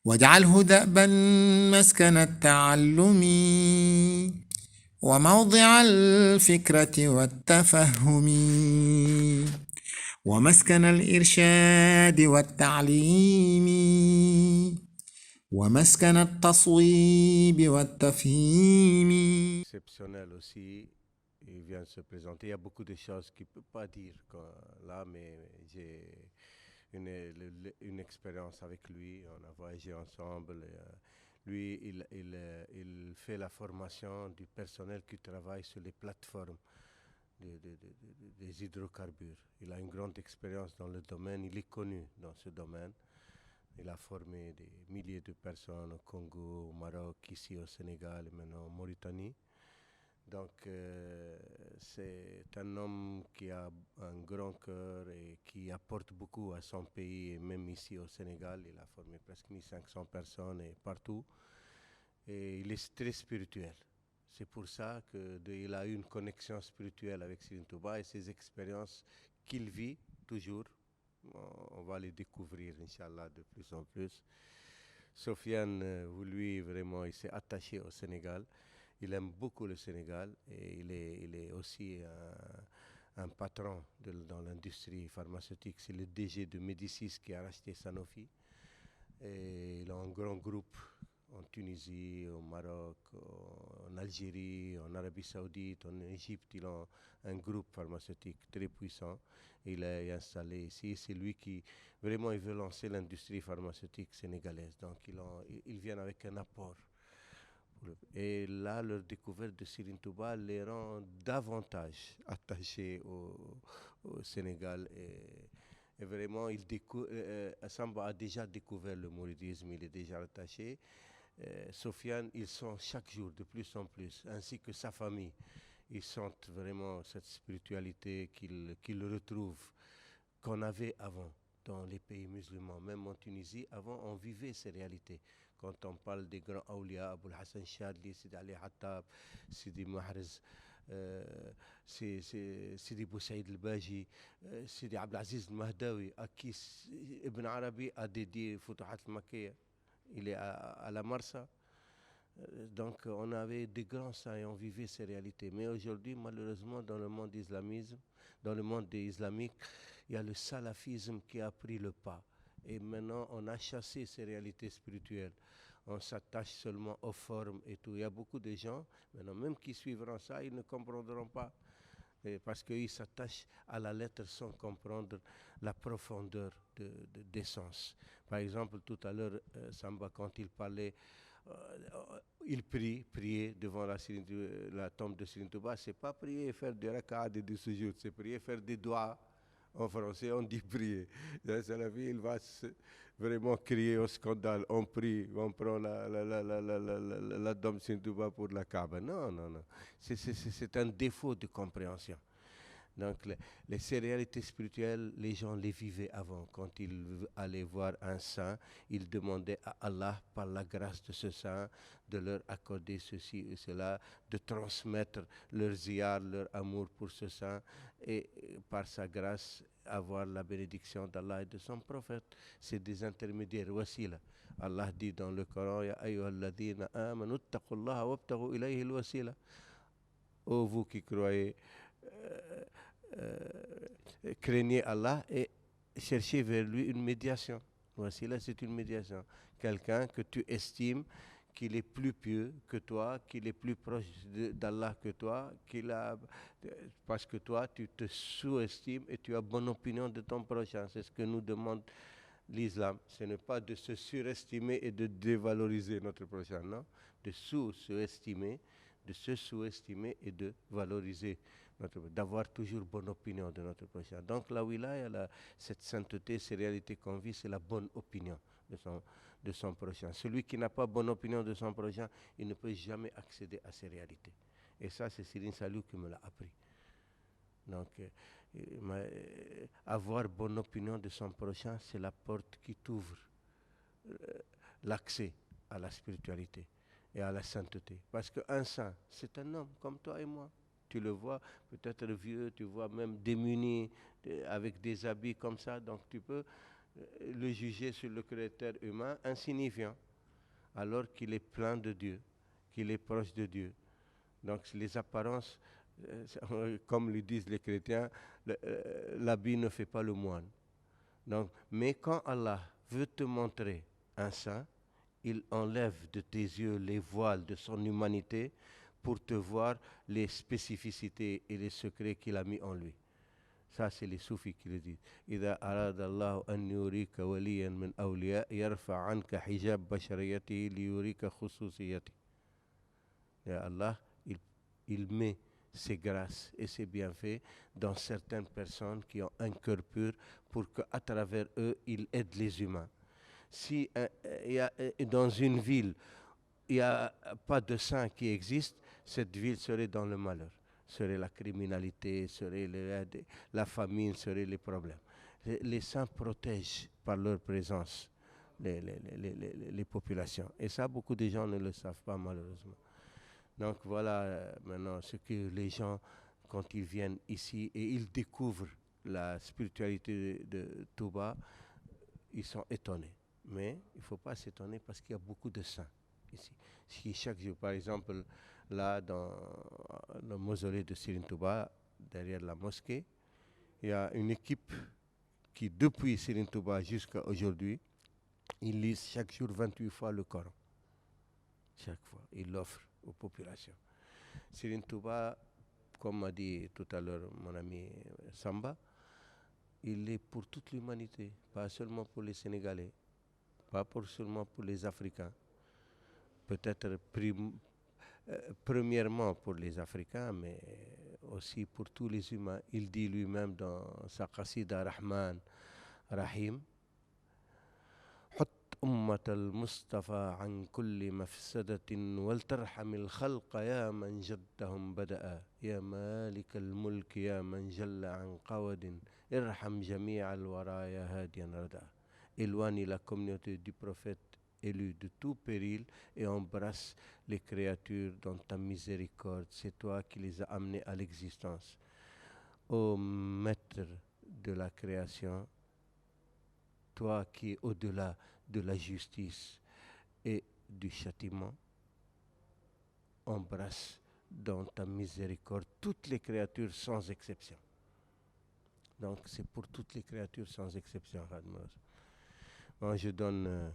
واجعله دأبا مسكن التعلم وموضع الفكرة والتفهم ومسكن الإرشاد والتعليم ومسكن التصويب والتفهيم. Exceptionnel aussi, il vient de se présenter. Il y a beaucoup de choses qu'il ne peut pas dire là, mais j'ai une expérience avec lui. On a voyagé ensemble. Lui, il fait la formation du personnel qui travaille sur les plateformes des hydrocarbures. Il a une grande expérience dans le domaine. Il est connu dans ce domaine. Il a formé des milliers de personnes au Congo, au Maroc, ici au Sénégal et maintenant en Mauritanie. Donc c'est un homme qui a un grand cœur et qui apporte beaucoup à son pays, et même ici au Sénégal, il a formé presque 1500 personnes et partout. Et il est très spirituel. C'est pour ça qu'il a eu une connexion spirituelle avec Serigne Touba et ses expériences qu'il vit toujours. On va les découvrir, Inch'Allah, de plus en plus. Sofiane, lui, vraiment, il s'est attaché au Sénégal. Il aime beaucoup le Sénégal et il est aussi un patron dans l'industrie pharmaceutique. C'est le DG de Médicis qui a racheté Sanofi. Et il a un grand groupe en Tunisie, au Maroc, en Algérie, en Arabie Saoudite, en Égypte. Il a un groupe pharmaceutique très puissant. Il est installé ici. C'est lui qui, vraiment, il veut lancer l'industrie pharmaceutique sénégalaise. Donc, ils viennent avec un apport. Et là, leur découverte de Serigne Touba les rend davantage attachés au Sénégal. Et vraiment, Samba a déjà découvert le mouridisme, il est déjà attaché. Sofiane, ils sont chaque jour de plus en plus, ainsi que sa famille. Ils sentent vraiment cette spiritualité qu'ils retrouvent, qu'on avait avant dans les pays musulmans, même en Tunisie. Avant, on vivait ces réalités. Quand on parle des grands awliya, Abul Hassan Chadli, Sidi Ali Hattab, Sidi Mahrez, Sidi Boussaïd al-Baji, Sidi Abdelaziz al-Mahdawi, à qui Ibn Arabi a dédié Futuhat al-Makkiyya. Il est à la Marsa. Donc on avait des grands saints et on vivait ces réalités. Mais aujourd'hui, malheureusement, dans le monde islamisme, dans le monde islamique, il y a le salafisme qui a pris le pas. Et maintenant, on a chassé ces réalités spirituelles. On s'attache seulement aux formes et tout. Il y a beaucoup de gens, maintenant même qui suivront ça, ils ne comprendront pas. Parce qu'ils s'attachent à la lettre sans comprendre la profondeur d'essence. Par exemple, tout à l'heure, Samba, quand il parlait il prier devant la tombe de Serigne Touba, c'est pas prier et faire des rak'ahs et des sujoud, c'est prier et faire des doigts. En français, on dit prier. La vie, il va vraiment crier au scandale. On prie, on prend la tombe de Serigne Touba pour la Kaaba. Non, non, non. C'est un défaut de compréhension. Donc les réalités spirituelles, les gens les vivaient avant. Quand ils allaient voir un saint, ils demandaient à Allah, par la grâce de ce saint, de leur accorder ceci et cela, de transmettre leur ziyar, leur amour pour ce saint, et par sa grâce, avoir la bénédiction d'Allah et de son prophète. C'est des intermédiaires, wasila. Allah dit dans le Coran, Ya ayyuhalladhina amanu ittaqullaha wabtaghu ilayhi al-wasila. Ô vous qui croyez, craignez Allah et cherchez vers lui une médiation. Voici là, c'est une médiation. Quelqu'un que tu estimes qu'il est plus pieux que toi, qu'il est plus proche d'Allah que toi, parce que toi, tu te sous-estimes et tu as bonne opinion de ton prochain. C'est ce que nous demande l'islam. Ce n'est pas de se surestimer et de dévaloriser notre prochain, non. De sous-estimer, de se sous-estimer et de valoriser d'avoir toujours bonne opinion de notre prochain. Donc la wilaya, cette sainteté, ces réalités qu'on vit, c'est la bonne opinion de son prochain. Celui qui n'a pas bonne opinion de son prochain, il ne peut jamais accéder à ces réalités. Et ça, c'est Serigne Saliou qui me l'a appris. Donc, avoir bonne opinion de son prochain, c'est la porte qui t'ouvre l'accès à la spiritualité et à la sainteté. Parce qu'un saint, c'est un homme comme toi et moi. Tu le vois peut-être vieux, tu vois même démuni, avec des habits comme ça. Donc tu peux le juger sur le caractère humain insignifiant, alors qu'il est plein de Dieu, qu'il est proche de Dieu. Donc les apparences, comme le disent les chrétiens, l'habit ne fait pas le moine. Donc, mais quand Allah veut te montrer un saint, il enlève de tes yeux les voiles de son humanité pour te voir les spécificités et les secrets qu'il a mis en lui. Ça, c'est les soufis qui le disent. إذا أراد الله أن يريك وليا من أولياء يرفع عنك حجاب بشريته ليريك خصوصيته. Et Allah, il met ses grâces et ses bienfaits dans certaines personnes qui ont un cœur pur pour qu'à travers eux, il aide les humains. Si dans une ville, il n'y a pas de saint qui existe, cette ville serait dans le malheur. Serait la criminalité, serait la famine, seraient les problèmes. Les saints protègent par leur présence les populations. Et ça, beaucoup de gens ne le savent pas malheureusement. Donc voilà maintenant ce que les gens, quand ils viennent ici et ils découvrent la spiritualité de Touba, ils sont étonnés. Mais il ne faut pas s'étonner parce qu'il y a beaucoup de saints ici. Si chaque jour, par exemple, là dans le mausolée de Serigne Touba, derrière la mosquée, il y a une équipe qui, depuis Serigne Touba jusqu'à aujourd'hui, ils lisent chaque jour 28 fois le Coran. Chaque fois, ils l'offrent aux populations. Serigne Touba, comme m'a dit tout à l'heure mon ami Samba, il est pour toute l'humanité, pas seulement pour les Sénégalais, pas seulement pour les Africains. Peut-être premièrement pour les Africains, mais aussi pour tous les humains. Il dit lui-même dans sa qasida Rahman Rahim, أمة المصطفى عن كل مفسدة ولترحم الخلق يا من جدهم بدأ يا مالك الملك يا من جل عن قود ارحم جميع الورى يا هاديا ردى. Éloigne la communauté du prophète élu de tout péril et embrasse les créatures dans ta miséricorde. C'est toi qui les as amenés à l'existence. Ô maître de la création, toi qui es au-delà de la justice et du châtiment, embrasse dans ta miséricorde toutes les créatures sans exception. Donc c'est pour toutes les créatures sans exception. Moi je donne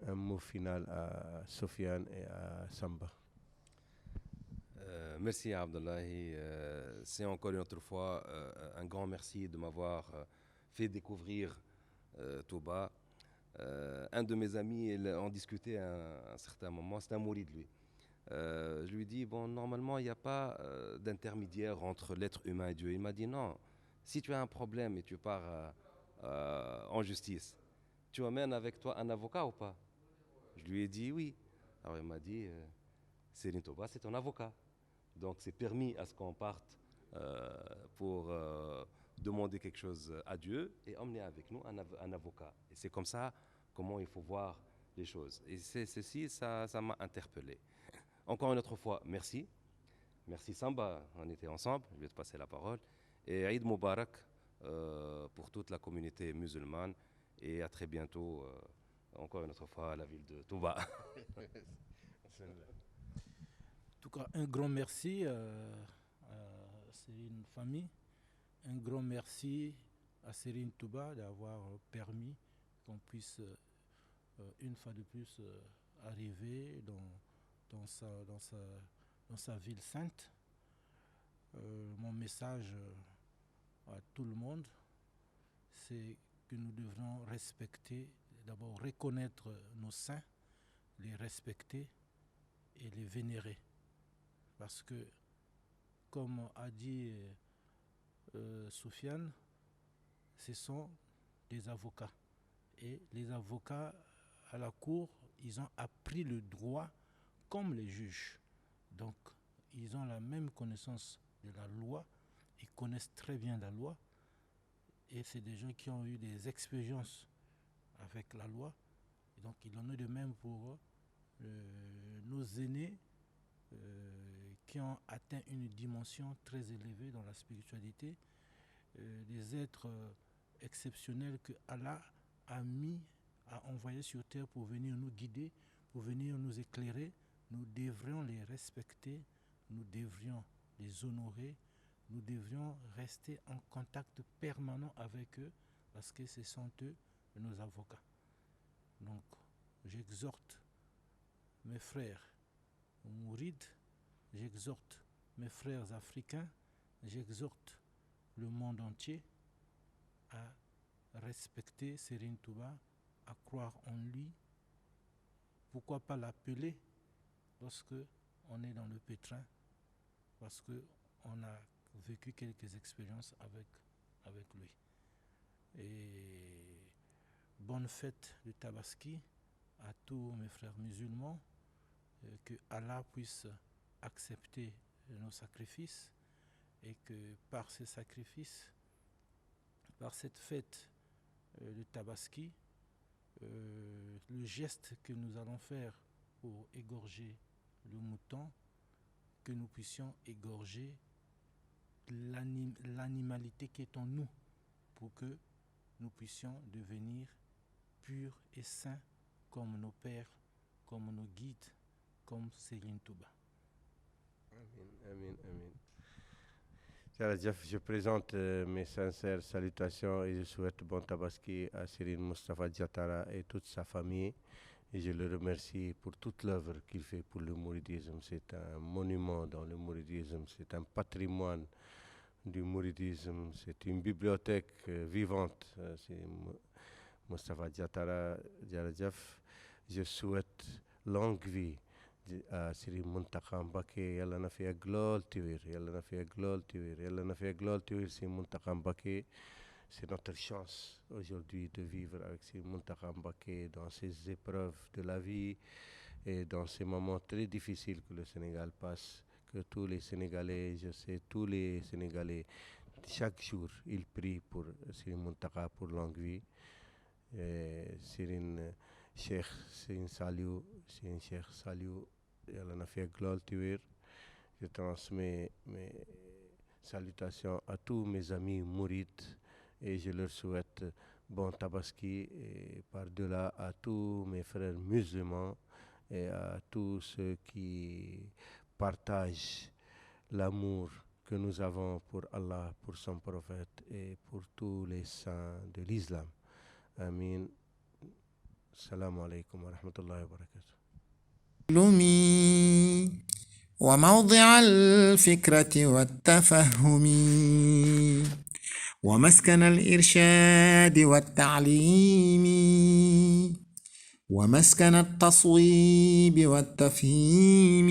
un mot final à Sofiane et à Samba. Merci Abdullahi. C'est encore une autre fois un grand merci de m'avoir fait découvrir Touba. Un de mes amis, on discutait à un certain moment, c'est un mouri de lui. Je lui dis, bon, normalement, il n'y a pas d'intermédiaire entre l'être humain et Dieu. Il m'a dit, non, si tu as un problème et tu pars en justice, tu amènes avec toi un avocat ou pas? Je lui ai dit oui. Alors il m'a dit, Serigne Touba, c'est ton avocat. Donc c'est permis à ce qu'on parte pour demander quelque chose à Dieu et emmener avec nous un avocat. Et c'est comme ça comment il faut voir les choses. Et ceci, ça m'a interpellé. Encore une autre fois, merci. Merci Samba, on était ensemble, je vais te passer la parole. Et Eid Mubarak pour toute la communauté musulmane. Et à très bientôt, encore une autre fois, à la ville de Touba. En tout cas, un grand merci à Serigne Famille. Un grand merci à Serigne Touba d'avoir permis qu'on puisse une fois de plus arriver dans sa ville sainte. Mon message à tout le monde, c'est que nous devrons respecter, d'abord reconnaître nos saints, les respecter et les vénérer. Parce que, comme a dit Soufiane, ce sont des avocats. Et les avocats à la cour, ils ont appris le droit comme les juges. Donc, ils ont la même connaissance de la loi, ils connaissent très bien la loi. Et c'est des gens qui ont eu des expériences avec la loi. Et donc, il en est de même pour nos aînés qui ont atteint une dimension très élevée dans la spiritualité, des êtres exceptionnels que Allah a envoyés sur terre pour venir nous guider, pour venir nous éclairer, nous devrions les respecter, nous devrions les honorer, nous devrions rester en contact permanent avec eux parce que ce sont eux nos avocats. Donc, j'exhorte mes frères mourides, j'exhorte mes frères africains, j'exhorte le monde entier à respecter Serigne Touba, à croire en lui. Pourquoi pas l'appeler lorsque on est dans le pétrin, parce qu'on a vécu quelques expériences avec lui. Et bonne fête de Tabaski à tous mes frères musulmans, que Allah puisse accepter nos sacrifices et que par ces sacrifices, par cette fête de Tabaski, le geste que nous allons faire pour égorger le mouton, que nous puissions égorger l'animalité qui est en nous pour que nous puissions devenir purs et saints comme nos pères, comme nos guides, comme Serigne Touba. Amin, amin, amin. Jarajaf, je présente mes sincères salutations et je souhaite bon Tabaski à Serigne Moustapha Diatara et toute sa famille. Et je le remercie pour toute l'œuvre qu'il fait pour le mouridisme. C'est un monument dans le mouridisme, c'est un patrimoine du mouridisme, c'est une bibliothèque vivante. C'est Moustapha Diatara Jarajaf. Je souhaite longue vie à Serigne Mountakha Mbacké, yàlla na fi yàgg lool te wér, yàlla na fi yàgg lool te wér, yàlla na fi yàgg lool te wér. Serigne Mountakha Mbacké, c'est notre chance aujourd'hui de vivre avec Serigne Mountakha Mbacké dans ces épreuves de la vie et dans ces moments très difficiles que le Sénégal passe, que tous les Sénégalais, je sais, tous les Sénégalais, chaque jour, ils prient pour Serigne Mountakha pour longue vie. Serigne Cheikh Saliou, Serigne Cheikh Saliou, yàlla na fi yàgg lool te wér. Je transmets mes salutations à tous mes amis mourides et je leur souhaite bon Tabaski et par-delà à tous mes frères musulmans et à tous ceux qui partagent l'amour que nous avons pour Allah, pour son prophète et pour tous les saints de l'islam. Amin. Assalamu alaikum wa rahmatullahi wa barakatuh. لمي وموضع الفكرة والتفهم ومسكن الإرشاد والتعليم ومسكن التصويب والتفهيم